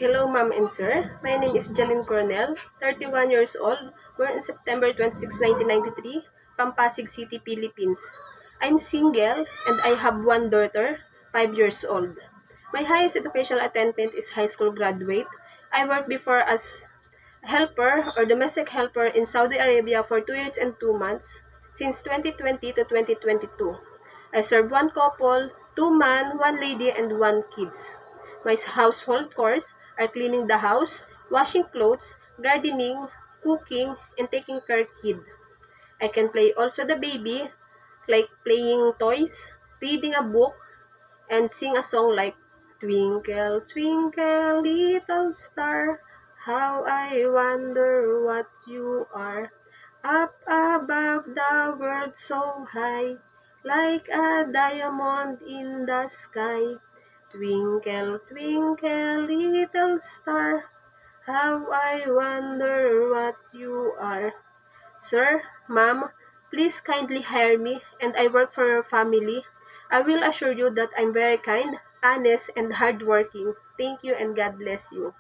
Hello, ma'am and sir. My name is Jalyn Coronel, 31 years old, born on September 26, 1993, from Pasig City, Philippines. I'm single and I have one daughter, 5 years old. My highest educational attainment is high school graduate. I worked before as helper or domestic helper in Saudi Arabia for 2 years and 2 months, since 2020 to 2022. I served one couple, 2 man, 1 lady, and 1 kids. My household chores are cleaning the house, washing clothes, gardening, cooking, and taking care kid. I can play also the baby, like playing toys, reading a book, and sing a song like Twinkle, twinkle, little star, how I wonder what you are. Up above the world so high, like a diamond in the sky. Twinkle, twinkle, little star, how I wonder what you are. Sir, ma'am, please kindly hire me and I work for your family. I will assure you that I'm very kind, honest, and hardworking. Thank you and God bless you.